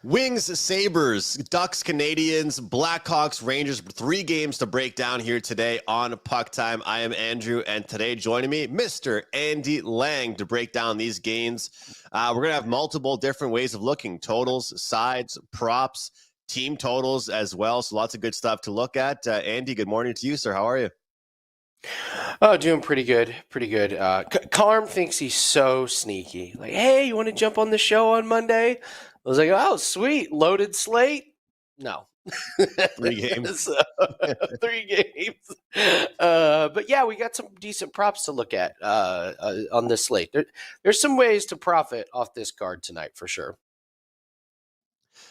Wings, Sabres, Ducks, Canadiens, Blackhawks, Rangers, 3 games to break down here today on Puck Time. I am Andrew, and today joining me, Mr. Andy Lang, to break down these games. We're going to have multiple different ways of looking, totals, sides, props, team totals as well. So lots of good stuff to look at. Andy, good morning to you, sir. How are you? Oh, doing pretty good. Carm thinks he's so sneaky. Like, hey, you want to jump on the show on Monday? I was like, oh, sweet. Loaded slate? No. 3 games. 3 games. But yeah, we got some decent props to look at on this slate. There's some ways to profit off this card tonight for sure.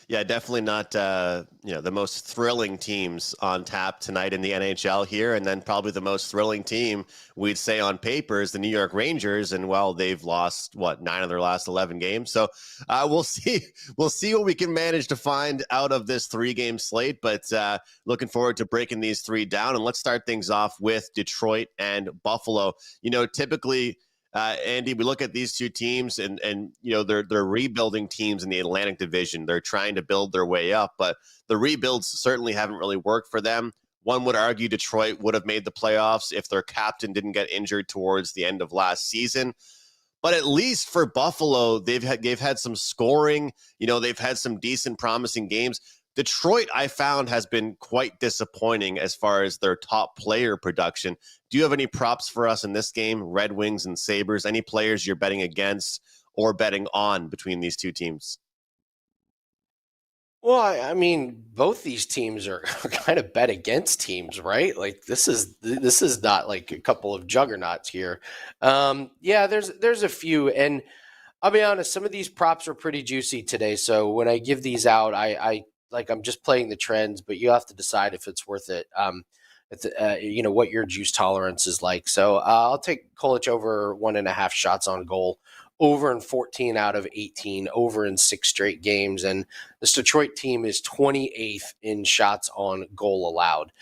Yeah, definitely not the most thrilling teams on tap tonight in the NHL here, and then probably the most thrilling team we'd say on paper is the New York Rangers, and well, they've lost 9 of their last 11 games. So we'll see what we can manage to find out of this 3-game slate. But looking forward to breaking these 3 down, and let's start things off with Detroit and Buffalo. Typically, Andy, we look at these 2 teams and they're rebuilding teams in the Atlantic Division. They're trying to build their way up, but the rebuilds certainly haven't really worked for them. One would argue Detroit would have made the playoffs if their captain didn't get injured towards the end of last season. But at least for Buffalo, they've had some scoring. They've had some decent, promising games. Detroit, I found, has been quite disappointing as far as their top player production. Do you have any props for us in this game, Red Wings and Sabres? Any players you're betting against or betting on between these 2 teams? Well, I mean, both these teams are kind of bet against teams, right? Like this is not like a couple of juggernauts here. Yeah, there's a few, and I'll be honest, some of these props are pretty juicy today. So when I give these out, I'm just playing the trends, but you have to decide if it's worth it. What your juice tolerance is like. So I'll take Kolich over 1.5 shots on goal, over in 14 out of 18, over in 6 straight games. And this Detroit team is 28th in shots on goal allowed.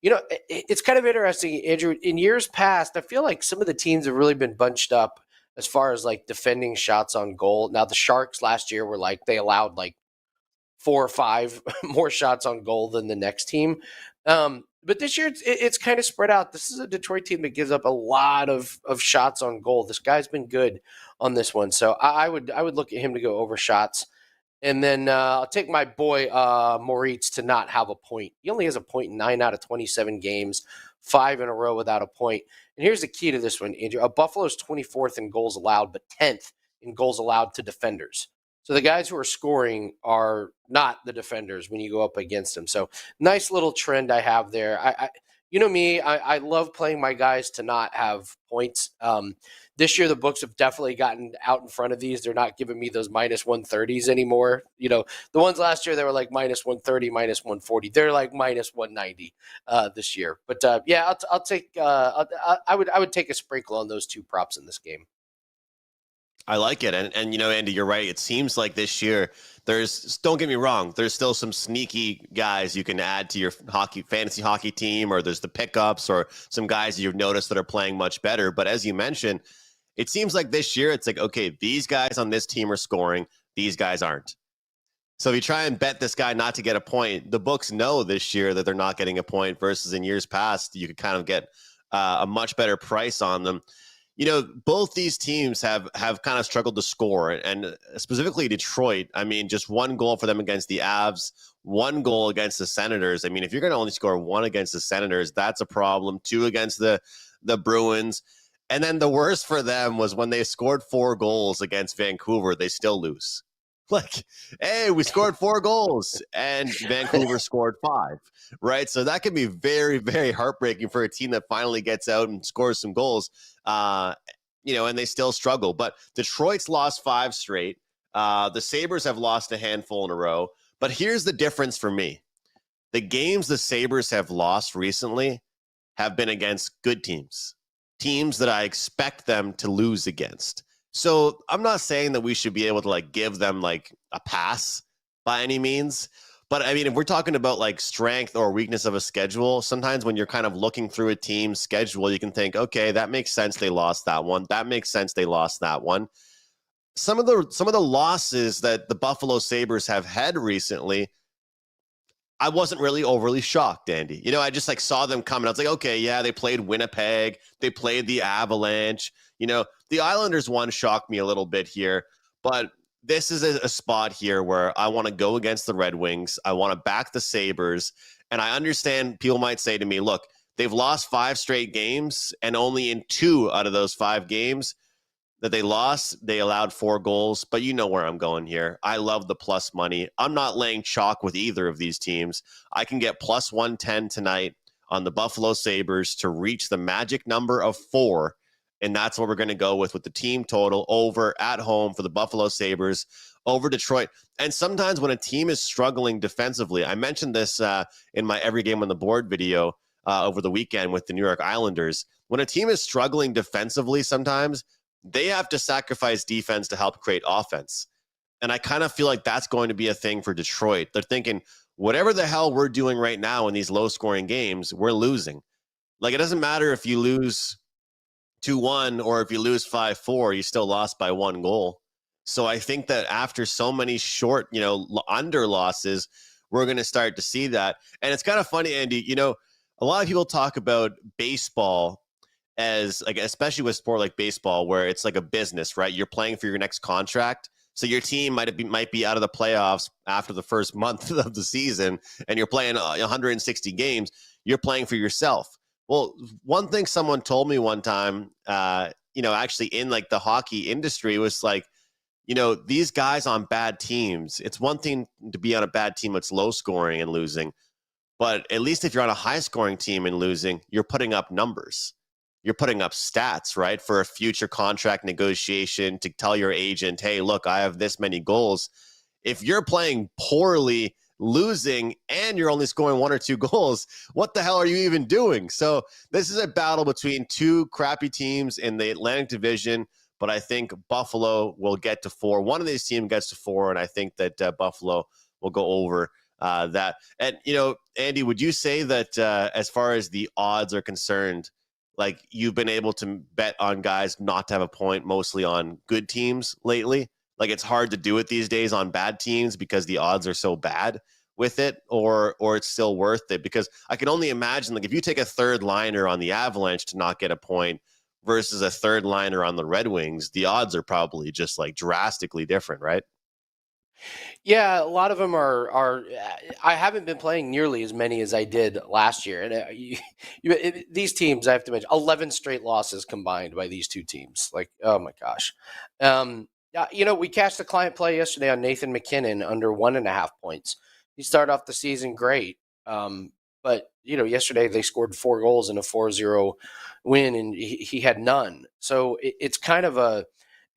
It's kind of interesting, Andrew. In years past, I feel like some of the teams have really been bunched up as far as like defending shots on goal. Now, the Sharks last year were they allowed 4 or 5 more shots on goal than the next team. But this year it's kind of spread out. This is a Detroit team that gives up a lot of shots on goal. This guy's been good on this one. So I would look at him to go over shots. And then I'll take my boy Moritz to not have a point. He only has a point in 9 out of 27 games, 5 in a row without a point. And here's the key to this one, Andrew. Buffalo's 24th in goals allowed, but 10th in goals allowed to defenders. So the guys who are scoring are not the defenders when you go up against them. So nice little trend I have there. I love playing my guys to not have points. This year, the books have definitely gotten out in front of these. They're not giving me those minus 130s anymore. The ones last year, they were like minus 130, minus 140. They're like minus 190 this year. But I'll take. I would take a sprinkle on those 2 props in this game. I like it. And Andy, you're right. It seems like this year don't get me wrong, there's still some sneaky guys you can add to your fantasy hockey team, or there's the pickups or some guys you've noticed that are playing much better. But as you mentioned, it seems like this year it's like, okay, these guys on this team are scoring, these guys aren't. So if you try and bet this guy not to get a point, the books know this year that they're not getting a point, versus in years past, you could kind of get a much better price on them. Both these teams have kind of struggled to score, and specifically Detroit. I mean, just 1 goal for them against the Avs, 1 goal against the Senators. I mean, if you're going to only score 1 against the Senators, that's a problem. 2 against the Bruins. And then the worst for them was when they scored 4 goals against Vancouver, they still lose. Like, hey, we scored 4 goals and Vancouver scored 5, right? So that can be very, very heartbreaking for a team that finally gets out and scores some goals, and they still struggle. But Detroit's lost 5 straight. The Sabres have lost a handful in a row. But here's the difference for me. The games the Sabres have lost recently have been against good teams that I expect them to lose against. So I'm not saying that we should be able to give them a pass by any means. But I mean, if we're talking about strength or weakness of a schedule, sometimes when you're kind of looking through a team's schedule, you can think, okay, that makes sense. They lost that one. That makes sense. They lost that one. some of the losses that the Buffalo Sabres have had recently, I wasn't really overly shocked, Andy. You know, I just like saw them coming. I was like, okay, yeah, they played Winnipeg, they played the Avalanche. You know, the Islanders one shocked me a little bit here, but this is a spot here where I want to go against the Red Wings. I want to back the Sabres. And I understand people might say to me, look, they've lost 5 straight games, and only in 2 out of those 5 games that they lost, they allowed 4 goals. But you know where I'm going here. I love the plus money. I'm not laying chalk with either of these teams. I can get plus 110 tonight on the Buffalo Sabres to reach the magic number of 4. And that's what we're going to go with the team total over at home for the Buffalo Sabres over Detroit. And sometimes when a team is struggling defensively, I mentioned this in my Every Game on the Board video over the weekend with the New York Islanders. When a team is struggling defensively, sometimes they have to sacrifice defense to help create offense. And I kind of feel like that's going to be a thing for Detroit. They're thinking, whatever the hell we're doing right now in these low-scoring games, we're losing. Like, it doesn't matter if you lose 2-1 or if you lose 5-4, you still lost by 1 goal. So I think that after so many short, under losses, we're going to start to see that. And it's kind of funny, Andy, a lot of people talk about baseball as like, especially with sport like baseball, where it's like a business, right? You're playing for your next contract. So your team might be out of the playoffs after the first month of the season, and you're playing 160 games. You're playing for yourself. Well, one thing someone told me one time, actually in like the hockey industry was like, these guys on bad teams, it's one thing to be on a bad team that's low scoring and losing, but at least if you're on a high scoring team and losing, you're putting up numbers. You're putting up stats, right, for a future contract negotiation to tell your agent, hey, look, I have this many goals. If you're playing poorly, losing, and you're only scoring 1 or 2 goals, what the hell are you even doing? So this is a battle between 2 crappy teams in the Atlantic Division, but I think Buffalo will get to 4. One of these teams gets to 4, and I think that Buffalo will go over that. And, Andy, would you say that as far as the odds are concerned, like you've been able to bet on guys not to have a point mostly on good teams lately? Like it's hard to do it these days on bad teams because the odds are so bad with it, or it's still worth it? Because I can only imagine, like if you take a third liner on the Avalanche to not get a point versus a third liner on the Red Wings, the odds are probably just like drastically different, right? Yeah, a lot of them are. I haven't been playing nearly as many as I did last year, and these teams, I have to mention, 11 straight losses combined by these 2 teams. Like, oh my gosh. Yeah, we cashed the client play yesterday on Nathan McKinnon under 1.5 points. He started off the season great, but yesterday they scored 4 goals in a 4-0 win, and he had none. So it's kind of a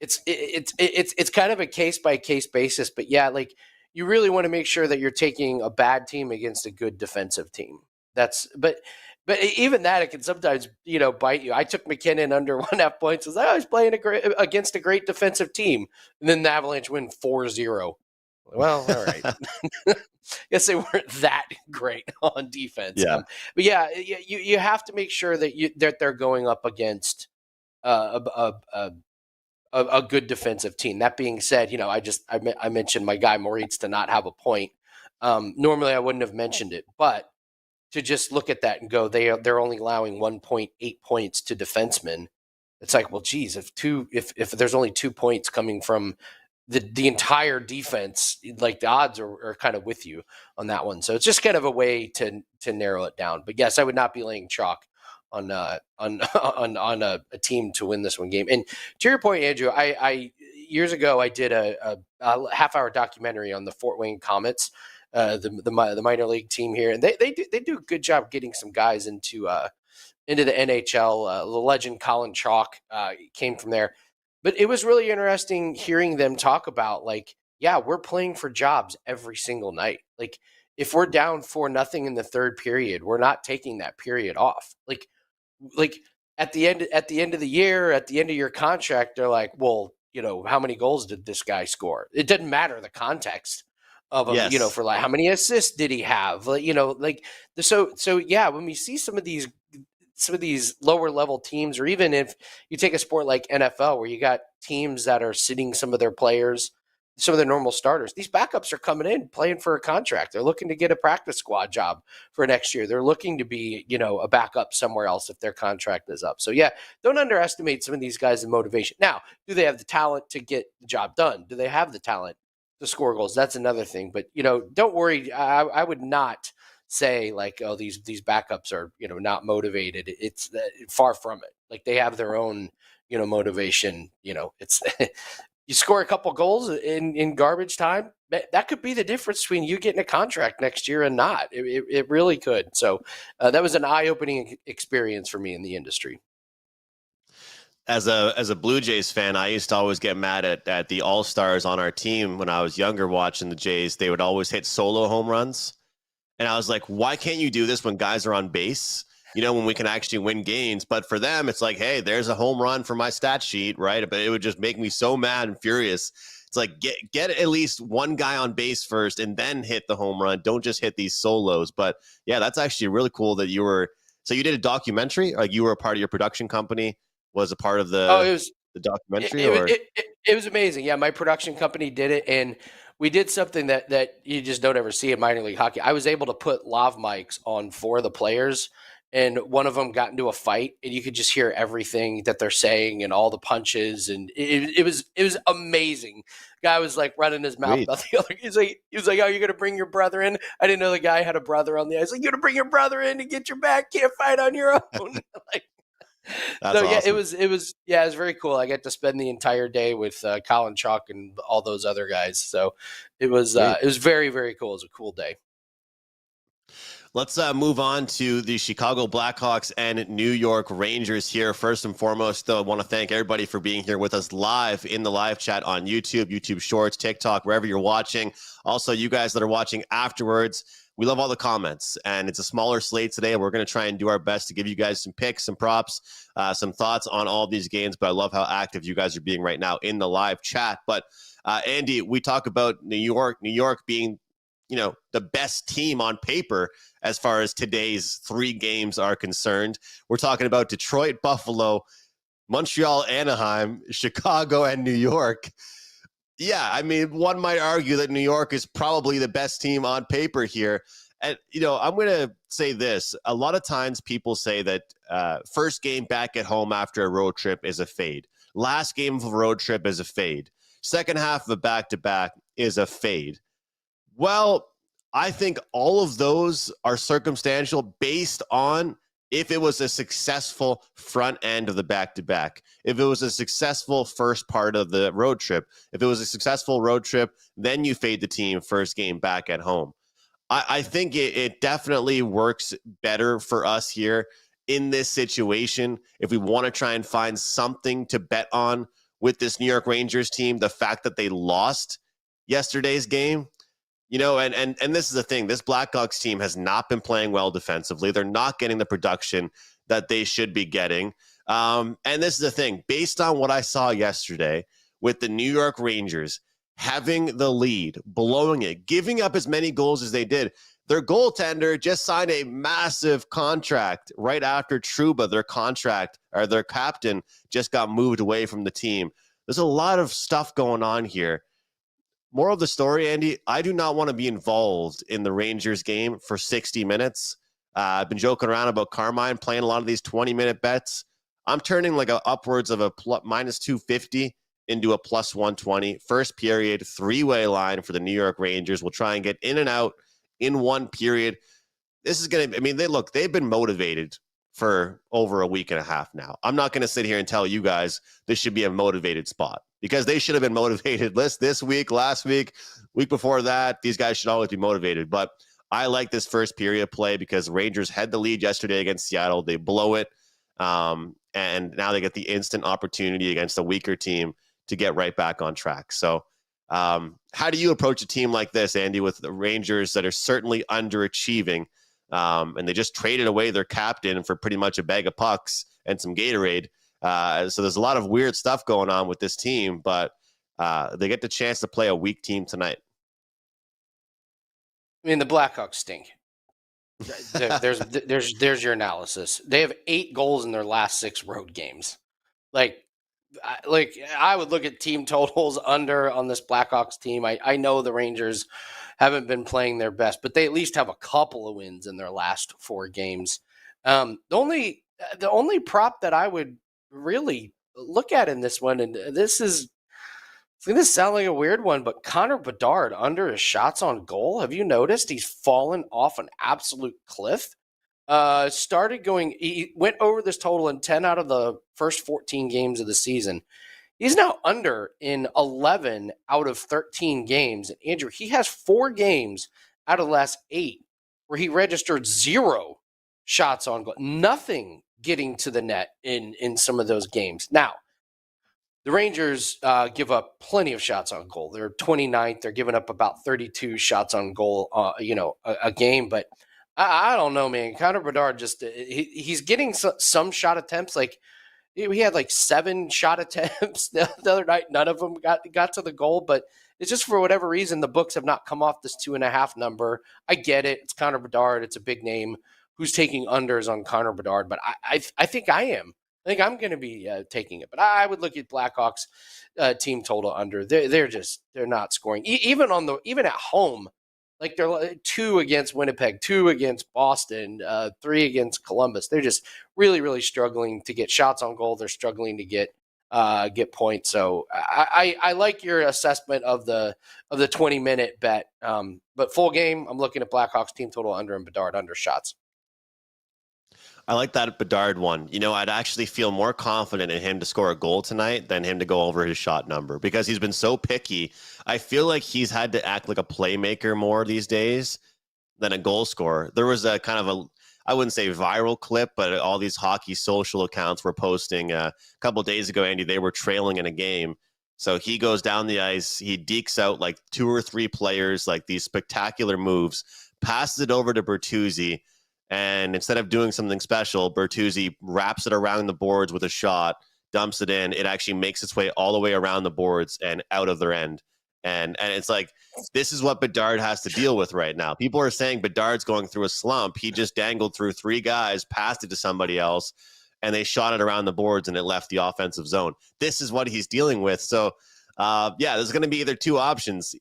it's kind of a case by case basis, but yeah, like you really want to make sure that you're taking a bad team against a good defensive team. But even that, it can sometimes bite you. I took McKinnon under 1.5 points. I was playing against a great defensive team, and then the Avalanche win 4-0. Well, all right. Guess they weren't that great on defense. Yeah. But yeah, you have to make sure that they're going up against a good defensive team. That being said, I mentioned my guy Moritz to not have a point. Normally I wouldn't have mentioned it, but to just look at that and go, they're only allowing 1.8 points to defensemen. It's like, well, geez, if there's only 2 points coming from the entire defense, like the odds are kind of with you on that one. So it's just kind of a way to narrow it down. But yes, I would not be laying chalk on a team to win this one game. And to your point, Andrew, I years ago I did a half-hour documentary on the Fort Wayne Comets, the minor league team here, and they do a good job getting some guys into the NHL. The legend Colin Chalk came from there, but it was really interesting hearing them talk about, like, yeah, we're playing for jobs every single night. Like, if we're down 4-0 in the third period, we're not taking that period off. Like at the end of the year, at the end of your contract, they're like, well, how many goals did this guy score? It doesn't matter the context of him, Yes. for like how many assists did he have? So yeah, when we see some of these some of these lower level teams, or even if you take a sport like NFL where you got teams that are sitting some of their players, some of their normal starters, these backups are coming in playing for a contract. They're looking to get a practice squad job for next year. They're looking to be, a backup somewhere else if their contract is up. So yeah, don't underestimate some of these guys' motivation. Now, do they have the talent to get the job done? Do they have the talent to score goals? That's another thing. But don't worry. I would not say like, oh, these backups are not motivated. It's far from it. Like they have their own motivation. It's you score a couple goals in garbage time, that could be the difference between you getting a contract next year and not. It really could. So that was an eye-opening experience for me in the industry. As a Blue Jays fan, I used to always get mad at the All-Stars on our team when I was younger watching the Jays. They would always hit solo home runs. And I was like, why can't you do this when guys are on base? When we can actually win games. But for them, it's like, hey, there's a home run for my stat sheet, right? But it would just make me so mad and furious. It's like, get at least one guy on base first and then hit the home run. Don't just hit these solos. But yeah, that's actually really cool that so you did a documentary, like you were a part of your production company, was a part of the documentary? It was amazing. Yeah, my production company did it, and we did something that you just don't ever see in minor league hockey. I was able to put lav mics on 4 of the players, and one of them got into a fight, and you could just hear everything that they're saying and all the punches, and it was amazing. The guy was like running his mouth about the other. He was like, "Oh, you're gonna bring your brother in?" I didn't know the guy had a brother on the ice. Like, you're gonna bring your brother in to get your back? Can't fight on your own. Like, that's so yeah, awesome. it was very cool. I got to spend the entire day with Colin Chalk and all those other guys. So it was very, very cool. It was a cool day. Let's move on to the Chicago Blackhawks and New York Rangers here. First and foremost, though, I want to thank everybody for being here with us live in the live chat on YouTube Shorts, TikTok, wherever you're watching. Also, you guys that are watching afterwards, we love all the comments, and it's a smaller slate today. We're going to try and do our best to give you guys some picks, some props, some thoughts on all these games, but I love how active you guys are being right now in the live chat. But Andy, we talk about New York being the best team on paper as far as today's 3 games are concerned. We're talking about Detroit, Buffalo, Montreal, Anaheim, Chicago, and New York. Yeah, I mean, one might argue that New York is probably the best team on paper here. And, I'm going to say this. A lot of times people say that first game back at home after a road trip is a fade. Last game of a road trip is a fade. Second half of a back-to-back is a fade. Well, I think all of those are circumstantial based on if it was a successful front end of the back-to-back, if it was a successful first part of the road trip, if it was a successful road trip, then you fade the team first game back at home. I think it definitely works better for us here in this situation. If we want to try and find something to bet on with this New York Rangers team, the fact that they lost yesterday's game, and this is the thing. This Blackhawks team has not been playing well defensively. They're not getting the production that they should be getting. And this is the thing. Based on what I saw yesterday with the New York Rangers having the lead, blowing it, giving up as many goals as they did, their goaltender just signed a massive contract right after Trouba, their contract, or their captain, just got moved away from the team. There's a lot of stuff going on here. Moral of the story, Andy, I do not want to be involved in the Rangers game for 60 minutes. I've been joking around about Carmine playing a lot of these 20-minute bets. I'm turning like upwards of a minus 250 into a plus 120. First period, 3-way line for the New York Rangers. We'll try and get in and out in one period. This is going to, they've been motivated for over a week and a half now. I'm not going to sit here and tell you guys this should be a motivated spot, because they should have been motivated this week, last week, week before that. These guys should always be motivated. But I like this first period play because Rangers had the lead yesterday against Seattle. They blow it. And now they get the instant opportunity against a weaker team to get right back on track. So how do you approach a team like this, Andy, with the Rangers that are certainly underachieving? And they just traded away their captain for pretty much a bag of pucks and some Gatorade. So there's a lot of weird stuff going on with this team, but they get the chance to play a weak team tonight. I mean, the Blackhawks stink. There's your analysis. They have 8 goals in their last 6 road games. Like, I would look at team totals under on this Blackhawks team. I know the Rangers haven't been playing their best, but they at least have a couple of wins in their last 4 games. The only prop that I would really look at in this one, and this is it's going to sound like a weird one, but Connor Bedard under his shots on goal. Have you noticed he's fallen off an absolute cliff? He went over this total in 10 out of the first 14 games of the season. He's now under in 11 out of 13 games. And Andrew, he has 4 games out of the last 8 where he registered 0 shots on goal, nothing getting to the net in some of those games. Now, the Rangers give up plenty of shots on goal. They're 29th. They're giving up about 32 shots on goal, a game. But I don't know, man. Connor Bedard he's getting some shot attempts. Like, we had like 7 shot attempts the other night. None of them got to the goal, but it's just for whatever reason the books have not come off this 2.5 number. I get it. It's Connor Bedard. It's a big name. Who's taking unders on Connor Bedard? But I think I am. I think I'm going to be taking it. But I would look at Blackhawks team total under. They're not scoring even at home. Like, they're 2 against Winnipeg, 2 against Boston, 3 against Columbus. They're just really, really struggling to get shots on goal. They're struggling to get points. So I like your assessment of the 20-minute bet. But full game, I'm looking at Blackhawks team total under and Bedard under shots. I like that Bedard one. I'd actually feel more confident in him to score a goal tonight than him to go over his shot number because he's been so picky. I feel like he's had to act like a playmaker more these days than a goal scorer. There was a kind of I wouldn't say viral clip, but all these hockey social accounts were posting a couple of days ago, Andy, they were trailing in a game. So he goes down the ice, he dekes out like 2 or 3 players, like these spectacular moves, passes it over to Bertuzzi. And instead of doing something special, Bertuzzi wraps it around the boards with a shot, dumps it in. It actually makes its way all the way around the boards and out of their end. And it's like, this is what Bedard has to deal with right now. People are saying Bedard's going through a slump. He just dangled through 3 guys, passed it to somebody else, and they shot it around the boards and it left the offensive zone. This is what he's dealing with. So, there's going to be either 2 options.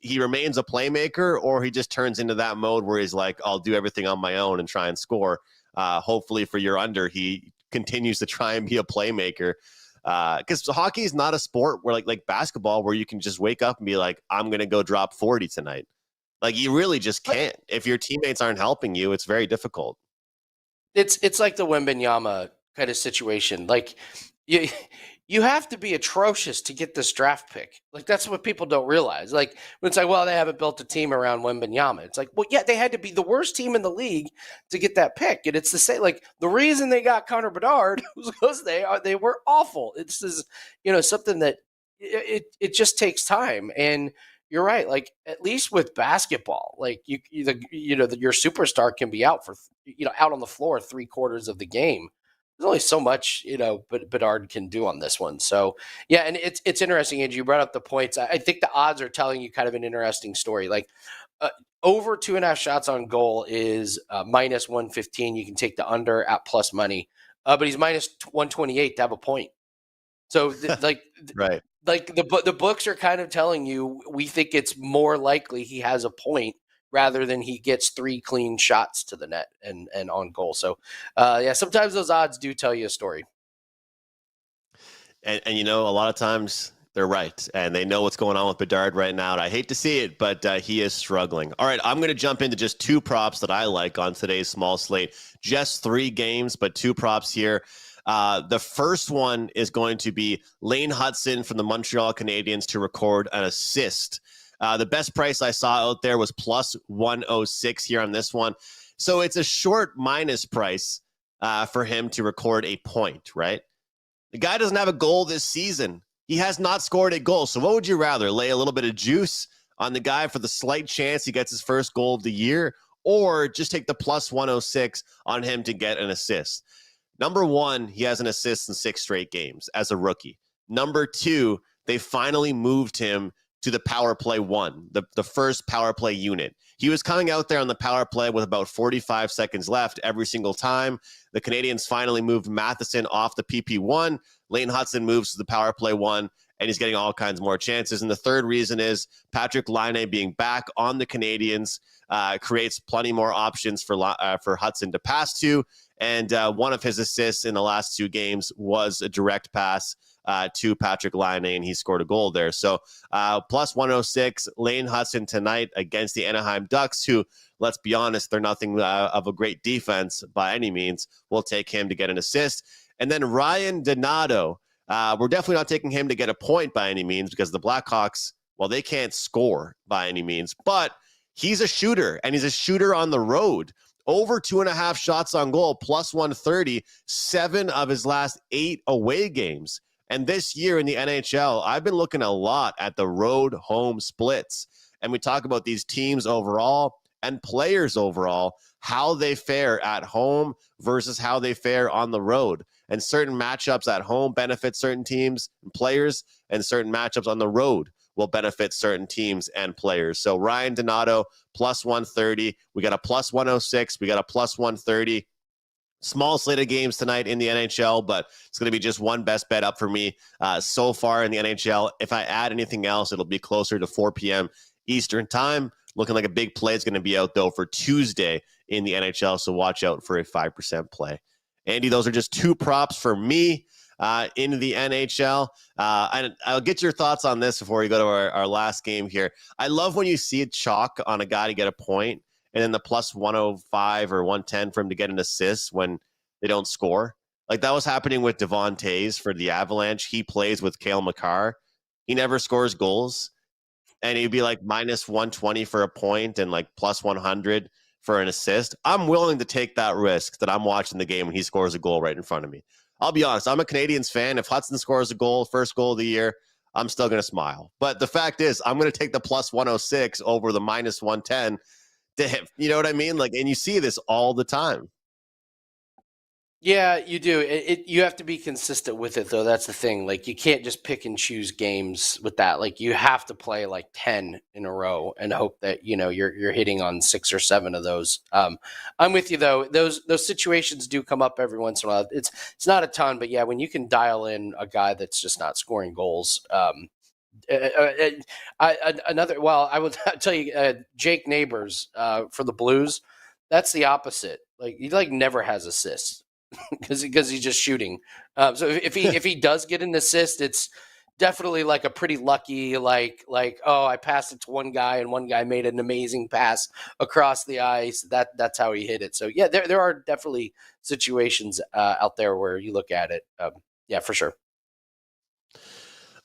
He remains a playmaker, or he just turns into that mode where he's like, I'll do everything on my own and try and score. Hopefully for your under, he continues to try and be a playmaker. Because hockey is not a sport where like basketball, where you can just wake up and be like, I'm going to go drop 40 tonight. Like, you really just can't. If your teammates aren't helping you, it's very difficult. It's like the Wembanyama kind of situation. Like, you have to be atrocious to get this draft pick. Like, that's what people don't realize. Like, when it's like, well, they haven't built a team around Wembanyama. It's like, well, yeah, they had to be the worst team in the league to get that pick. And it's the same. Like, the reason they got Connor Bedard was because they were awful. It's just, something that it just takes time. And you're right. Like, at least with basketball, like your superstar can be out for out on the floor 3/4 of the game. There's only so much, Bedard can do on this one. So, yeah, and it's interesting, Andrew. You brought up the points. I think the odds are telling you kind of an interesting story. Like, over 2.5 shots on goal is minus 115. You can take the under at plus money, but he's minus 128 to have a point. So, Right. Like, the books are kind of telling you, we think it's more likely he has a point rather than he gets 3 clean shots to the net and on goal. So, sometimes those odds do tell you a story. And a lot of times they're right, and they know what's going on with Bedard right now. And I hate to see it, but he is struggling. All right, I'm going to jump into just 2 props that I like on today's small slate. Just 3 games, but 2 props here. The first one is going to be Lane Hudson from the Montreal Canadiens to record an assist. The best price I saw out there was plus 106 here on this one. So it's a short minus price for him to record a point, right? The guy doesn't have a goal this season. He has not scored a goal. So what would you rather, lay a little bit of juice on the guy for the slight chance he gets his first goal of the year, or just take the plus 106 on him to get an assist? Number 1, he has an assist in 6 straight games as a rookie. Number 2, they finally moved him to the power play one, the first power play unit. He was coming out there on the power play with about 45 seconds left every single time. The Canadiens finally moved Matheson off the PP1. Lane Hutson moves to the power play one, and he's getting all kinds more chances. And the third reason is Patrick Laine being back on the Canadiens creates plenty more options for Hutson to pass to. And one of his assists in the last 2 games was a direct pass to Patrick Laine, and he scored a goal there. So plus 106, Lane Hutson tonight against the Anaheim Ducks, who, let's be honest, they're nothing of a great defense by any means. We'll take him to get an assist. And then Ryan Donato, we're definitely not taking him to get a point by any means, because the Blackhawks, well, they can't score by any means, but he's a shooter, and he's a shooter on the road. Over 2.5 shots on goal, plus 130, 7 of his last 8 away games. And this year in the NHL, I've been looking a lot at the road-home splits. And we talk about these teams overall and players overall, how they fare at home versus how they fare on the road. And certain matchups at home benefit certain teams and players, and certain matchups on the road will benefit certain teams and players. So Ryan Donato, plus 130. We got a plus 106. We got a plus 130. Small slate of games tonight in the NHL, but it's going to be just one best bet up for me so far in the NHL. If I add anything else, it'll be closer to 4 p.m. Eastern time. Looking like a big play is going to be out, though, for Tuesday in the NHL, so watch out for a 5% play. Andy, those are just 2 props for me in the NHL. And I'll get your thoughts on this before we go to our last game here. I love when you see a chalk on a guy to get a point, and then the plus 105 or 110 for him to get an assist when they don't score. Like that was happening with Devon Toews for the Avalanche. He plays with Cale Makar. He never scores goals. And he'd be like minus 120 for a point and like plus 100 for an assist. I'm willing to take that risk that I'm watching the game when he scores a goal right in front of me. I'll be honest, I'm a Canadiens fan. If Hutson scores a goal, first goal of the year, I'm still going to smile. But the fact is, I'm going to take the plus 106 over the minus 110. You know what I mean? Like, and you see this all the time. Yeah, you do. You have to be consistent with it, though. That's the thing. Like, you can't just pick and choose games with that. Like, you have to play like 10 in a row and hope that you're hitting on 6 or 7 of those. I'm with you though. Those situations do come up every once in a while. It's not a ton, but yeah, when you can dial in a guy that's just not scoring goals. Another. Well, I would tell you, Jake Neighbors for the Blues. That's the opposite. Like he never has assists. Because he's just shooting. So if he does get an assist, it's definitely like a pretty lucky like oh, I passed it to one guy and one guy made an amazing pass across the ice. That's how he hit it. So yeah, there are definitely situations out there where you look at it. Yeah, for sure.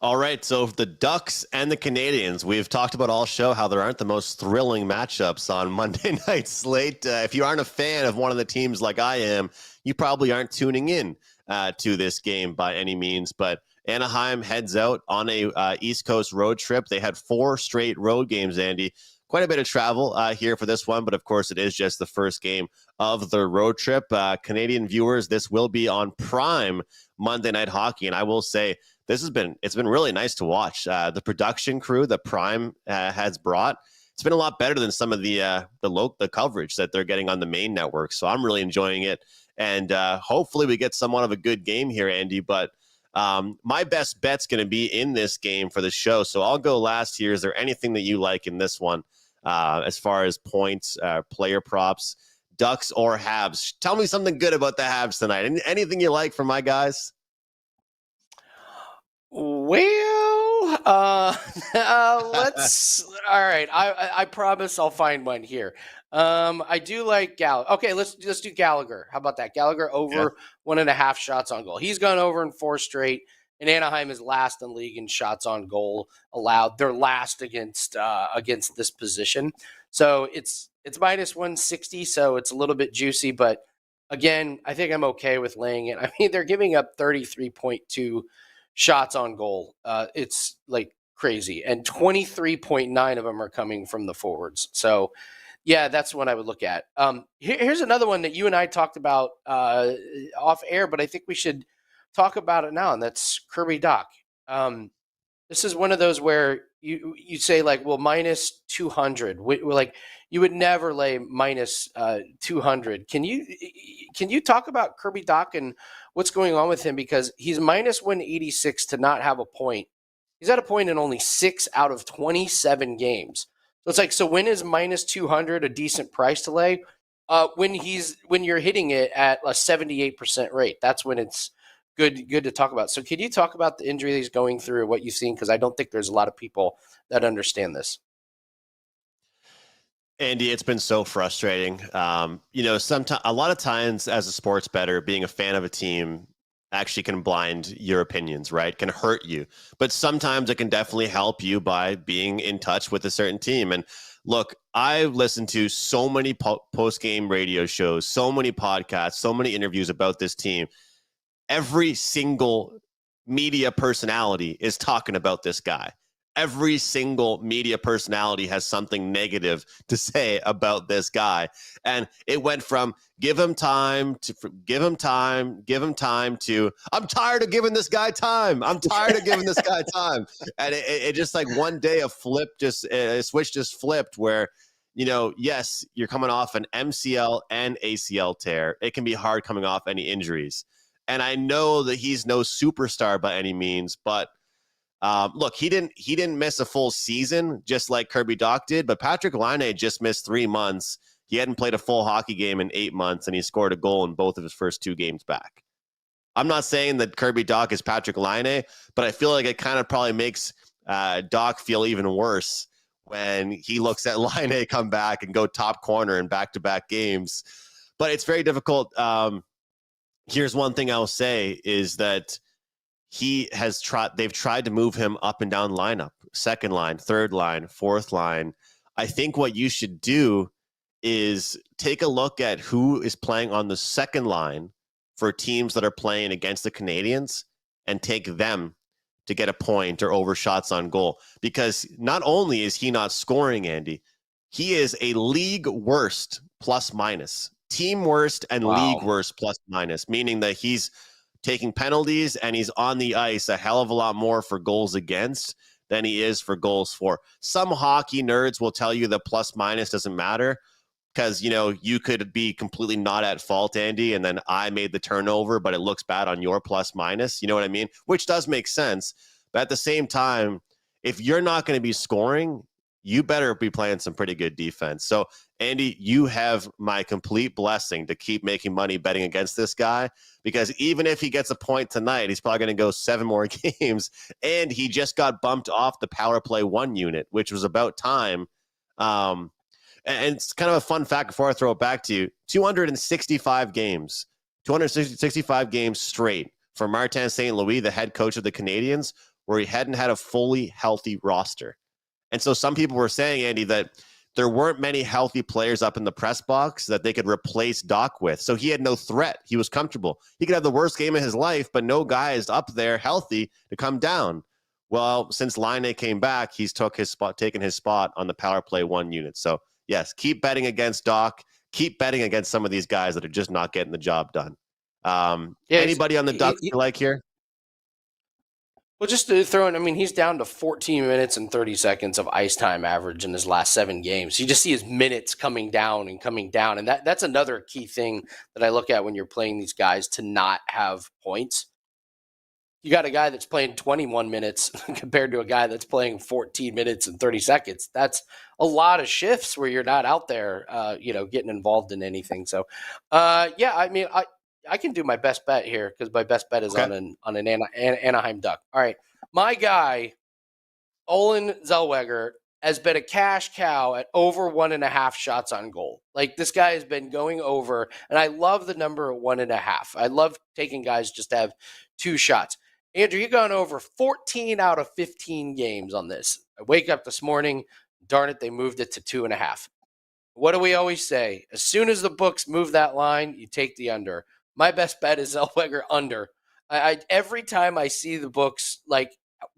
All right, so the Ducks and the Canadiens, we've talked about all show how there aren't the most thrilling matchups on Monday night slate. If you aren't a fan of one of the teams like I am, you probably aren't tuning in to this game by any means. But Anaheim heads out on a East Coast road trip. They had 4 straight road games, Andy. Quite a bit of travel here for this one, but of course it is just the first game of the road trip. Canadian viewers, this will be on Prime Monday Night Hockey, and I will say, it's been really nice to watch. The production crew that Prime has brought, it's been a lot better than some of the coverage that they're getting on the main network. So I'm really enjoying it, and hopefully we get somewhat of a good game here, Andy. But my best bet's going to be in this game for the show. So I'll go last here. Is there anything that you like in this one as far as points, player props, Ducks or Habs? Tell me something good about the Habs tonight. Anything you like from my guys? Well, let's. All right, I promise I'll find one here. I do like Gallagher. Okay, let's do Gallagher. How about that? Gallagher over 1.5 shots on goal. He's gone over in 4 straight, and Anaheim is last in league in shots on goal allowed. They're last against this position, so it's minus 160. So it's a little bit juicy, but again, I think I'm okay with laying it. I mean, they're giving up 33.2 shots on goal. It's like crazy. And 23.9 of them are coming from the forwards. So, yeah, that's one I would look at. Here's another one that you and I talked about off air, but I think we should talk about it now, and that's Kirby Dach. This is one of those where you say like, well, minus 200. Like you would never lay minus 200. Can you talk about Kirby Doc and what's going on with him, because he's minus 186 to not have a point. He's at a point in only 6 out of 27 games. So it's like, so when is minus 200 a decent price to lay? When you're hitting it at a 78% rate, that's when it's good to talk about. So can you talk about the injury he's going through, what you've seen? Because I don't think there's a lot of people that understand this. Andy, it's been so frustrating. Sometimes, a lot of times as a sports bettor, being a fan of a team actually can blind your opinions, right? Can hurt you. But sometimes it can definitely help you by being in touch with a certain team. And look, I listened to so many post-game radio shows, so many podcasts, so many interviews about this team. Every single media personality is talking about this guy. Every single media personality has something negative to say about this guy. And it went from give him time to I'm tired of giving this guy time. I'm tired of giving this guy time. And it just like one day a switch just flipped where, yes, you're coming off an MCL and ACL tear. It can be hard coming off any injuries. And I know that he's no superstar by any means, but look, he didn't miss a full season just like Kirby Doc did, but Patrick Laine just missed 3 months. He hadn't played a full hockey game in 8 months, and he scored a goal in both of his first 2 games back. I'm not saying that Kirby Doc is Patrick Laine, but I feel like it kind of probably makes Doc feel even worse when he looks at Laine come back and go top corner in back-to-back games. But it's very difficult. Here's one thing I'll say is that they've tried to move him up and down lineup, second line, third line, fourth line. I think what you should do is take a look at who is playing on the second line for teams that are playing against the Canadiens and take them to get a point or over shots on goal. Because not only is he not scoring, Andy, he is a league worst plus minus, team worst and league worst plus minus, meaning that he's taking penalties and he's on the ice a hell of a lot more for goals against than he is for goals for. Some hockey nerds will tell you that plus minus doesn't matter because, you could be completely not at fault, Andy, and then I made the turnover, but it looks bad on your plus minus. You know what I mean? Which does make sense. But at the same time, if you're not going to be scoring, you better be playing some pretty good defense. So, Andy, you have my complete blessing to keep making money betting against this guy, because even if he gets a point tonight, he's probably going to go 7 more games, and he just got bumped off the power play 1 unit, which was about time. And it's kind of a fun fact before I throw it back to you. 265 games straight for Martin St. Louis, the head coach of the Canadiens, where he hadn't had a fully healthy roster. And so some people were saying, Andy, that there weren't many healthy players up in the press box that they could replace Doc with. So he had no threat. He was comfortable. He could have the worst game of his life, but no guy is up there healthy to come down. Well, since Laine came back, he's taken his spot on the power play 1 unit. So yes, keep betting against Doc. Keep betting against some of these guys that are just not getting the job done. Anybody on the Ducks you like here? Well, just to throw in, he's down to 14 minutes and 30 seconds of ice time average in his last 7 games. You just see his minutes coming down. And that's another key thing that I look at when you're playing these guys to not have points. You got a guy that's playing 21 minutes compared to a guy that's playing 14 minutes and 30 seconds. That's a lot of shifts where you're not out there, getting involved in anything. So, I can do my best bet here because my best bet is on an Anaheim Duck. All right. My guy, Olin Zellweger, has been a cash cow at over 1.5 shots on goal. Like, this guy has been going over, and I love the number at 1.5. I love taking guys just to have 2 shots. Andrew, you've gone over 14 out of 15 games on this. I wake up this morning, darn it, they moved it to 2.5. What do we always say? As soon as the books move that line, you take the under. My best bet is Zellweger under. Every time I see the books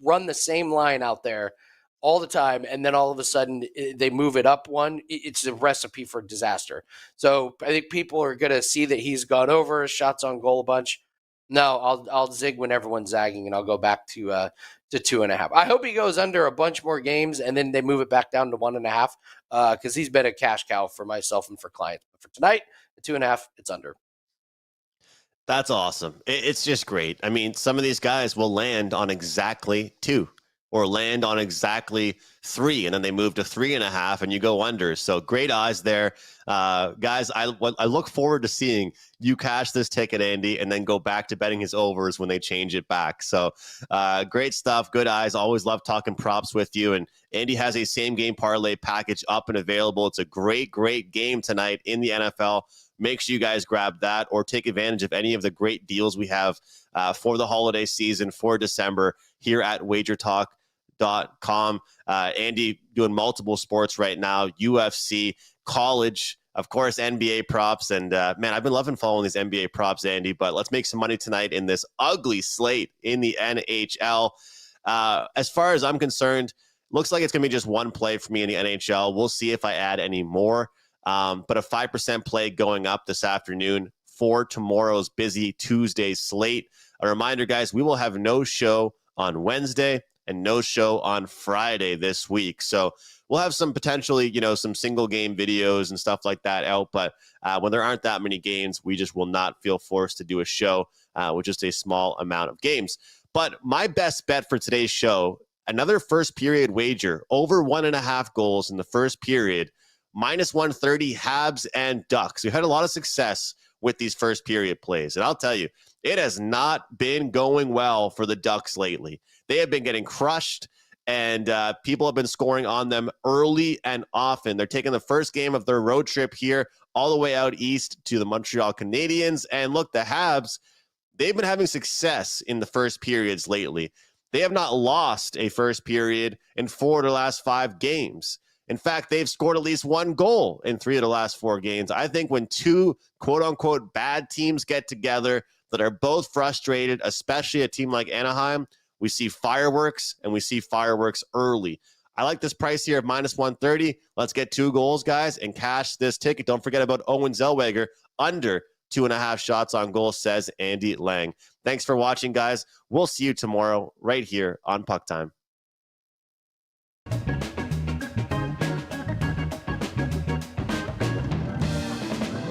run the same line out there all the time, and then all of a sudden they move it up 1, it's a recipe for disaster. So I think people are going to see that he's gone over shots on goal a bunch. No, I'll zig when everyone's zagging, and I'll go back to 2.5. I hope he goes under a bunch more games, and then they move it back down to 1.5, because he's been a cash cow for myself and for clients. But for tonight, at 2.5, it's under. That's awesome. It's just great. I mean, some of these guys will land on exactly 2 or land on exactly 3, and then they move to 3.5 and you go under. So great eyes there. Guys, I look forward to seeing you cash this ticket, Andy, and then go back to betting his overs when they change it back. So great stuff. Good eyes. Always love talking props with you. And Andy has a same game parlay package up and available. It's a great, great game tonight in the NFL. Make sure you guys grab that or take advantage of any of the great deals we have for the holiday season for December here at WagerTalk.com. Andy doing multiple sports right now, UFC, college, of course, NBA props. And man, I've been loving following these NBA props, Andy, but let's make some money tonight in this ugly slate in the NHL. As far as I'm concerned, looks like it's going to be just one play for me in the NHL. We'll see if I add any more. But a 5% play going up this afternoon for tomorrow's busy Tuesday slate. A reminder, guys, we will have no show on Wednesday and no show on Friday this week. So we'll have some potentially, some single game videos and stuff like that out. But when there aren't that many games, we just will not feel forced to do a show with just a small amount of games. But my best bet for today's show, another first period wager, over 1.5 goals in the first period, -130 Habs and Ducks. We had a lot of success with these first period plays. And I'll tell you, it has not been going well for the Ducks lately. They have been getting crushed, and people have been scoring on them early and often. They're taking the first game of their road trip here all the way out east to the Montreal Canadiens. And look, the Habs, they've been having success in the first periods lately. They have not lost a first period in 4 of the last 5 games. In fact, they've scored at least 1 goal in 3 of the last 4 games. I think when 2 quote-unquote bad teams get together that are both frustrated, especially a team like Anaheim, we see fireworks, and we see fireworks early. I like this price here of -130. Let's get 2 goals, guys, and cash this ticket. Don't forget about Owen Zellweger under 2.5 shots on goal, says Andy Lang. Thanks for watching, guys. We'll see you tomorrow right here on Puck Time.